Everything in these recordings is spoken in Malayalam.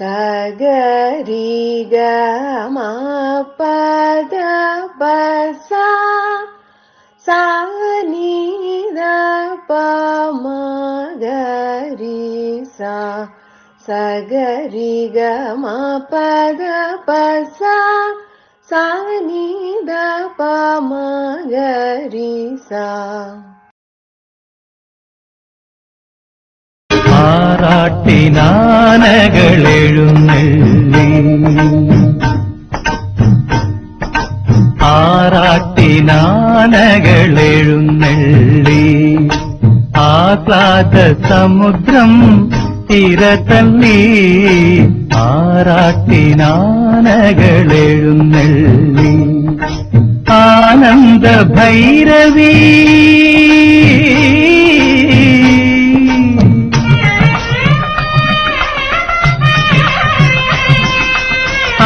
சகரி கமா பத பசா சானித பமகரி சா சகரி கமா பத பசா சானித பமகரி சா. ആറാട്ടിനാനകളെഴുന്നള്ളി ആറാട്ടിനാനകളെഴുന്നള്ളി ആഹ്ലാദ സമുദ്രം തിരതള്ളി ആറാട്ടിനാനകളെഴുന്നള്ളി ആനന്ദ ഭൈരവി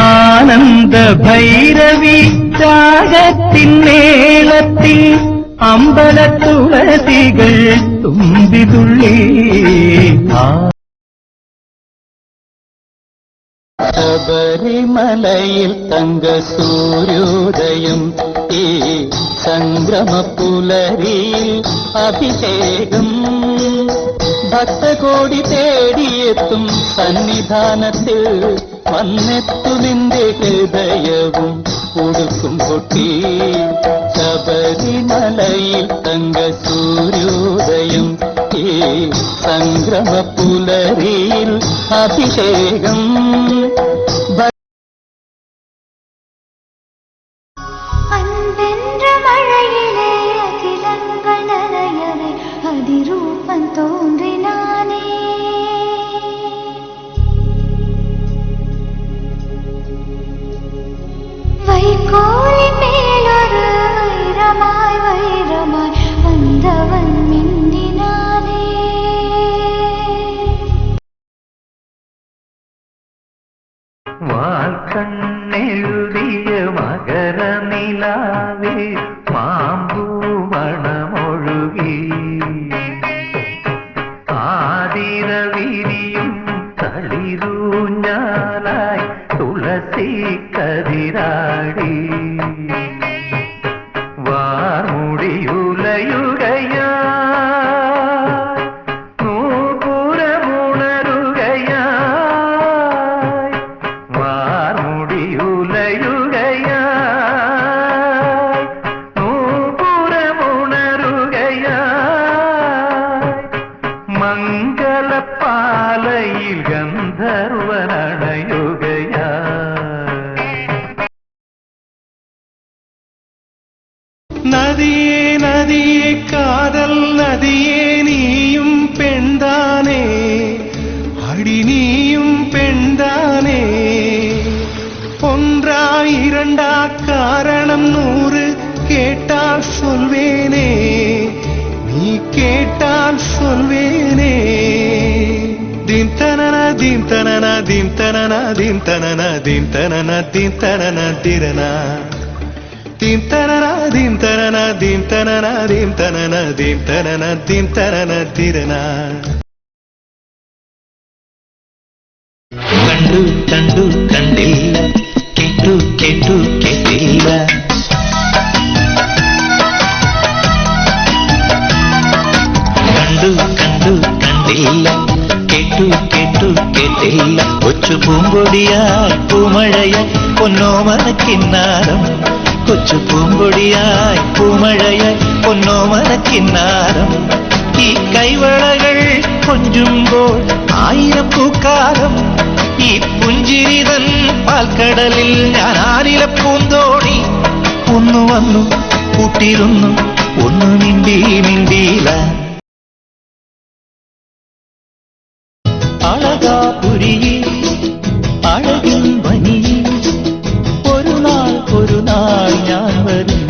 ആനന്ദ ഭൈരവി രാഗത്തിൻ മേളത്തിൽ അമ്പലത്തുളസികൾ തുമ്പിതുള്ളി ശബരിമലയിൽ തങ്ക സൂര്യോദയം ഈ സംഗ്രമപ്പുലരിയിൽ അഭിഷേകം ഭക്തകോടി തേടിയെത്തും സന്നിധാനത്തിൽ വന്നെത്തു നിന്റെ ഹൃദയവും ഉടുക്കും പൊട്ടി ശബരിമലയിൽ തങ്ക സൂര്യോദയം ഈ സംഗ്രമപ്പുലരിയിൽ അഭിഷേകം வைகோலின் மேலொரு வைரமாய் வைரமாய் வந்தவன் மின்னினானே. വാൽക്കണ്ണെഴുതിയ മകരനിലാവേ മാമ്പൂമണമൊഴുകി ആതിര വിരിയും തളിരൂഞ്ഞാലായി തുളസി കതിരാടി വാർമുടിയുലയുകയായി നൂപുരമുണരുകയായി വാർമുടിയുലയുകയായി നൂപുരമുണരുകയായി മംഗളപ്പാലയിൽ ഗന്ധർവനണയുകയായി നദിയേ നദിയേ കാതൽ നദിയേ നീയും പെൺതാനേ അടി നീയും പെൺതാനേ ഒന്നാ ഇരണ്ടാ കാരണം 100 കേട്ടാൽ சொல்வேனே നീ കേട്ടാൽ சொல்வேனേ ദിൻ തനന ദിൻ തനന ദിൻ തനന ദിൻ തനന ദിൻ തനന ദിൻ തനന ദിരന ദിൻ തനന ദിൻ തനന ദിൻ തനന ദിൻ തനന ദിൻ തനന ദിൻ തനന ദിരന കണ്ടു കണ്ടു കണ്ടില്ല കേട്ടു കേട്ടു കേട്ടില്ല കണ്ടു കണ്ടു കണ്ടില്ല കേട്ടു കേട്ടു കേട്ടില്ല കൊച്ചു പൂമ്പൊടിയായി പൂമഴയായി പൊന്നോമനക്കിന്നാരം കൊച്ചു പൂമ്പൊടിയായി പൂമഴയായി പൊന്നോമനക്കിന്നാരം ഈ കൈവളകൾ കൊഞ്ചുമ്പോൾ 1000 പൂക്കാലം ഈ പുഞ്ചിരിതൻ പാൽക്കടലിൽ ഞാൻ ആനില പൂന്തോണി ഒന്നു വന്നു കൂട്ടിരുന്നു ഒന്നു മിണ്ടിയില്ല അഴകാപുരിയിൽ അഴകിൻ വനിയിൽ ഒരു നാൾ ഞാൻ വരും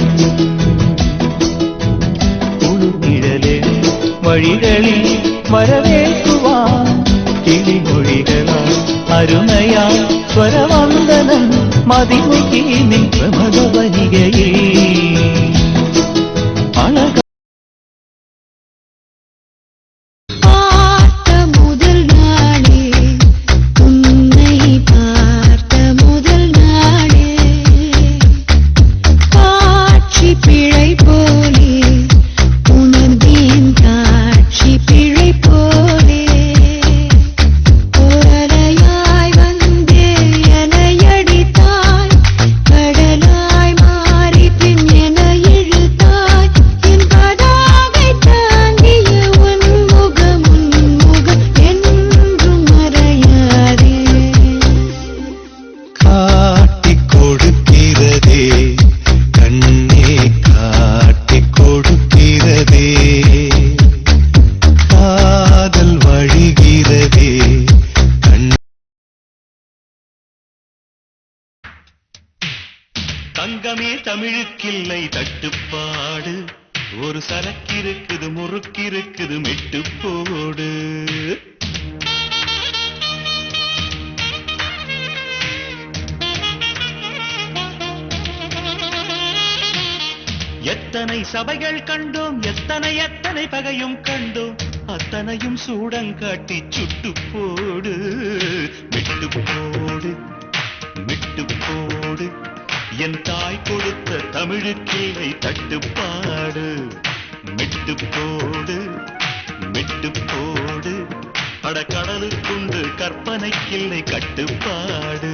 ഉളുനിഴലെ വഴികളിൽ വരവേൽക്കുവാൻ കിളിമൊഴികളാൽ അരുണയാൽ സ്വരവന്ദനം മതിമുഖി നിൻ പ്രമദവനികയിൽ അഴക முதல் நாளே உன்னை தங்கமே தமிழுக்கில்லை தட்டுப்பாடு ஒரு சரக்கிருக்குது முறுக்கிருக்குது மெட்டு போடு எத்தனை சபைகள் கண்டோம் எத்தனை எத்தனை பகையும் கண்டோம் அத்தனையும் சூடங்காட்டி சுட்டு போடு விட்டு போடு விட்டு போடு என் தாய் கொடுத்த தமிழுக்கில்லை தட்டுப்பாடு விட்டு போடு விட்டு போடு அட கடலுக்குண்டு கற்பனைக்கில்லை கட்டுப்பாடு